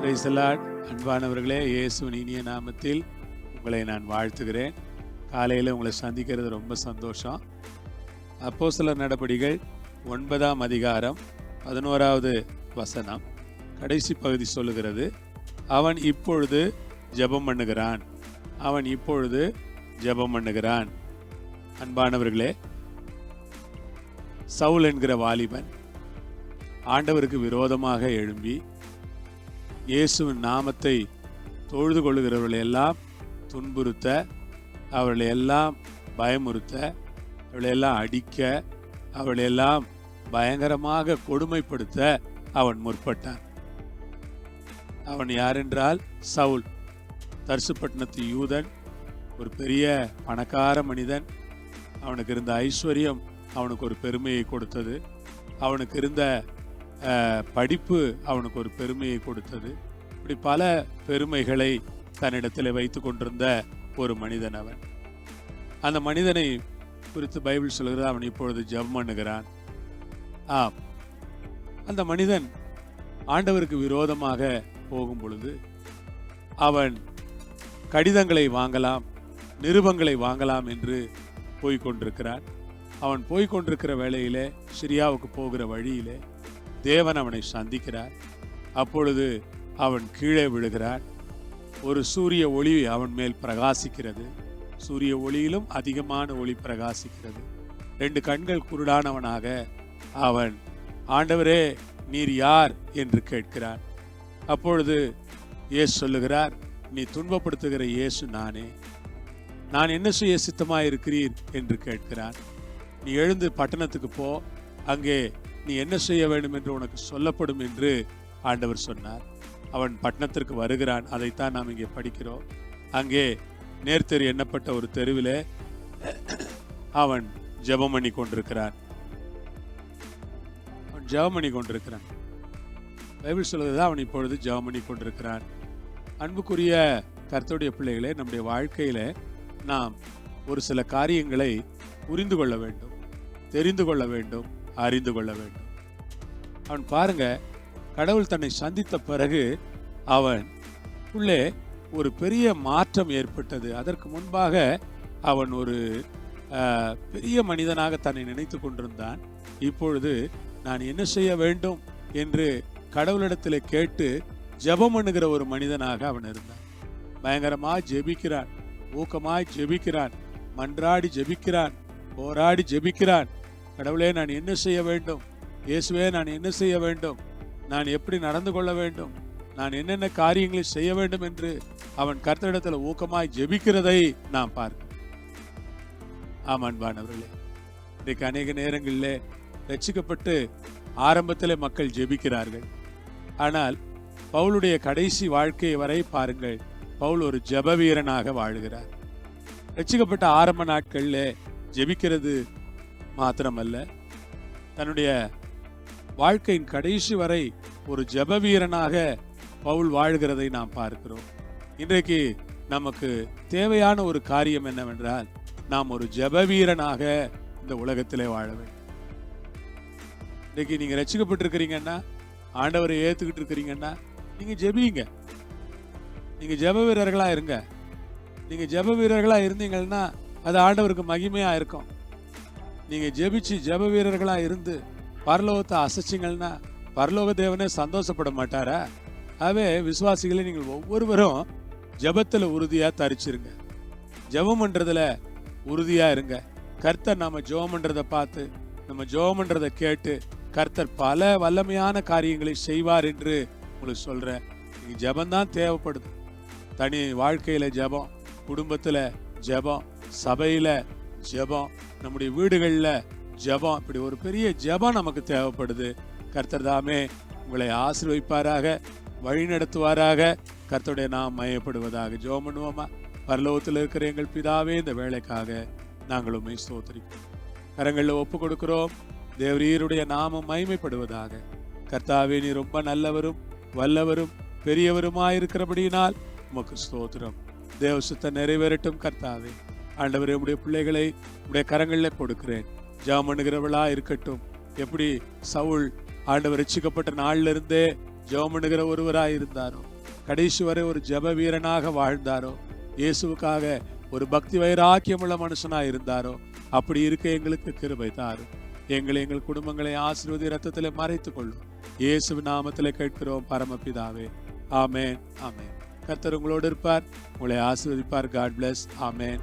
Praise the Lord. அன்பானவர்களே, இயேசுவின் இனிய நாமத்தில் உங்களை நான் வாழ்த்துகிறேன். காலையில் உங்களை சந்திக்கிறது ரொம்ப சந்தோஷம். அப்போஸ்தலர் நடபடிகள் 9ஆம் அதிகாரம் 11வது வசனம் கடைசி பகுதி சொல்லுகிறது, அவன் இப்பொழுது ஜெபம் பண்ணுகிறான், அவன் இப்பொழுது ஜெபம் பண்ணுகிறான். அன்பானவர்களே, சவுல் என்கிற வாலிபன் ஆண்டவருக்கு விரோதமாக எழும்பி இயேசுவின் நாமத்தை தொழுது கொள்ளுகிறவர்களை எல்லாம் துன்புறுத்த, அவர்களை எல்லாம் பயமுறுத்த, அவர்களை எல்லாம் அடிக்க, அவர்களை எல்லாம் பயங்கரமாக கொடுமைப்படுத்த அவன் முற்பட்டான். அவன் யாரென்றால் சவுல், தர்சுப்பட்டினத்து யூதன், ஒரு பெரிய பணக்கார மனிதன். அவனுக்கு இருந்த ஐஸ்வர்யம் அவனுக்கு ஒரு பெருமையை கொடுத்தது, அவனுக்கு இருந்த படிப்பு அவனுக்கு ஒரு பெருமையை கொடுத்தது. இப்படி பல பெருமைகளை தன்னிடத்தில் வைத்து கொண்டிருந்த ஒரு மனிதன் அவன். அந்த மனிதனை குறித்து பைபிள் சொல்கிறது, அவன் இப்பொழுது ஜெபம் பண்ணுகிறான். அந்த மனிதன் ஆண்டவருக்கு விரோதமாக போகும் பொழுது அவன் கடிதங்களை வாங்கலாம், நிருபங்களை வாங்கலாம் என்று போய்கொண்டிருக்கிறான். அவன் போய்கொண்டிருக்கிற வேளையிலே, சிரியாவுக்கு போகிற வழியிலே தேவன் அவனை சந்திக்கிறார். அப்பொழுது அவன் கீழே விழுகிறான். ஒரு சூரிய ஒளி அவன் மேல் பிரகாசிக்கிறது. சூரிய ஒளியிலும் அதிகமான ஒளி பிரகாசிக்கிறது. 2 கண்கள் குருடானவனாக அவன், ஆண்டவரே நீர் யார் என்று கேட்கிறான். அப்பொழுது இயேசு சொல்லுகிறார், நீ துன்பப்படுத்துகிற இயேசு நானே. நான் என்ன செய்ய சித்தமாயிருக்கிறீர் என்று கேட்கிறான். நீ எழுந்து பட்டணத்துக்கு போ, அங்கே நீ என்ன செய்ய வேண்டும் என்று உனக்கு சொல்லப்படும் என்று ஆண்டவர் சொன்னார். அவன் பட்டணத்திற்கு வருகிறான். அதைத்தான் நாம் இங்கே படிக்கிறோம். அங்கே நேர்த்தெரு எண்ணப்பட்ட ஒரு தெருவிலே அவன் ஜெபம் பண்ணி கொண்டிருக்கிறான். அவன் ஜெபம் பண்ணி கொண்டிருக்கிறான். பைபிள் சொல்லுறது, அவன் இப்பொழுது ஜெபம் பண்ணி கொண்டிருக்கிறான். அன்புக்குரிய கர்த்தருடைய பிள்ளைகளே, நம்முடைய வாழ்க்கையில நாம் ஒரு சில காரியங்களை புரிந்து கொள்ள வேண்டும், தெரிந்து கொள்ள வேண்டும், அறிந்து கொள்ள வேண்டும். அவன் பாருங்க, கடவுள் தன்னை சந்தித்த பிறகு அவன் உள்ளே ஒரு பெரிய மாற்றம் ஏற்பட்டது. அதற்கு முன்பாக அவன் ஒரு பெரிய மனிதனாக தன்னை நினைத்து கொண்டிருந்தான். இப்பொழுது நான் என்ன செய்ய வேண்டும் என்று கடவுளிடத்தில் கேட்டு ஜெபம் பண்ணுகிற ஒரு மனிதனாக அவன் இருந்தான். பயங்கரமாய் ஜெபிக்கிறான், ஊக்கமாய் ஜெபிக்கிறான், மன்றாடி ஜெபிக்கிறான், போராடி ஜெபிக்கிறான். கடவுளே நான் என்ன செய்ய வேண்டும், இயேசுவே நான் என்ன செய்ய வேண்டும், நான் எப்படி நடந்து கொள்ள வேண்டும், நான் என்னென்ன காரியங்களை செய்ய வேண்டும் என்று அவன் கர்த்தரிடத்தில் ஊக்கமாய் ஜெபிக்கிறதை நாம் பார்க்கிறோம். அன்பானவர்களே, இன்றைக்கு அநேக நேரங்களில் ரட்சிக்கப்பட்டு ஆரம்பத்தில் மக்கள் ஜெபிக்கிறார்கள். ஆனால் பவுலுடைய கடைசி வாழ்க்கை வரை பாருங்கள், பவுல் ஒரு ஜெப வீரனாக வாழுகிறார். ரட்சிக்கப்பட்ட ஆரம்ப நாட்களில் ஜெபிக்கிறது மாத்திரமல்ல, தன்னுடைய வாழ்க்கையின் கடைசி வரை ஒரு ஜெப வீரனாக பவுல் வாழ்கிறதை நாம் பார்க்கிறோம். இன்றைக்கு நமக்கு தேவையான ஒரு காரியம் என்னவென்றால், நாம் ஒரு ஜெப வீரனாக இந்த உலகத்திலே வாழ வேண்டும். இன்றைக்கு நீங்க ரட்சிக்கப்பட்டிருக்கிறீங்கன்னா, ஆண்டவரை ஏத்துக்கிட்டு இருக்கிறீங்கன்னா, நீங்க ஜெபிங்க. நீங்க ஜெப வீரர்களா இருங்க. நீங்க ஜெப வீரர்களா இருந்தீங்கன்னா அது ஆண்டவருக்கு மகிமையா இருக்கும். நீங்க ஜெபிச்சு ஜெப வீரர்களா இருந்து பரலோகத்தை அசைச்சிங்கன்னா பரலோக தேவனே சந்தோஷப்பட மாட்டாரா? ஆகவே விசுவாசிகளை நீங்கள் ஒவ்வொருவரும் ஜெபத்துல உறுதியா தரிச்சிருங்க. ஜெபம் பண்றதுல உறுதியா இருங்க. கர்த்தர் நம்ம ஜெபம் பண்றதை பார்த்து, நம்ம ஜெபம் பண்றதை கேட்டு கர்த்தர் பல வல்லமையான காரியங்களை செய்வார் என்று உங்களுக்கு சொல்றேன். நீங்க ஜெபம்தான் தேவைப்படுது. தனி வாழ்க்கையில ஜெபம், குடும்பத்துல ஜெபம், சபையில ஜெபம், நம்முடைய வீடுகளில் ஜெபம், இப்படி ஒரு பெரிய ஜெபம் நமக்கு தேவைப்படுது. கர்த்தர் தாமே உங்களை ஆசீர்வதிப்பாராக, வழி நடத்துவாராக. கர்த்தருடைய நாம் மையப்படுவதாக. ஜெபம் பண்ணுவோமா? பரலோகத்தில் இருக்கிற எங்கள் பிதாவே, இந்த வேலைக்காக நாங்கள் உம்மை ஸ்தோத்திரிக்கிறோம், கரங்களில் ஒப்பு கொடுக்கிறோம். தேவரீருடைய நாமம் மகிமைப்படுவதாக. கர்த்தாவே, நீ ரொம்ப நல்லவரும் வல்லவரும் பெரியவருமாயிருக்கிறபடியினால் உமக்கு ஸ்தோத்திரம். தேவ சித்தம் நிறைவேறட்டும். கர்த்தாவே, ஆண்டவரே, உடைய பிள்ளைகளை உடைய கரங்களில் கொடுக்கிறேன். ஜெபம் பண்ணுகிறவளா இருக்கட்டும். எப்படி சவுல் ஆண்டவர் ரட்சிக்கப்பட்ட நாளிலிருந்தே ஜெபம் பண்ணுகிற ஒருவராய் இருந்தாரோ, கடைசி வரை ஒரு ஜெப வீரனாக வாழ்ந்தாரோ, இயேசுவுக்காக ஒரு பக்தி வைராக்கியமுள்ள மனுஷனாக இருந்தாரோ, அப்படி இருக்க எங்களுக்கு கிருபை தாரும். எங்களை எங்கள் குடும்பங்களை ஆசீர்வதி இரத்தத்திலே மறைத்துக் கொள்ளும். இயேசு நாமத்திலே கேட்கிறோம் பரமபிதாவே. ஆமென், ஆமென். கர்த்தர் உங்களோடு இருப்பார், உங்களை ஆசீர்வதிப்பார். God bless. ஆமென்.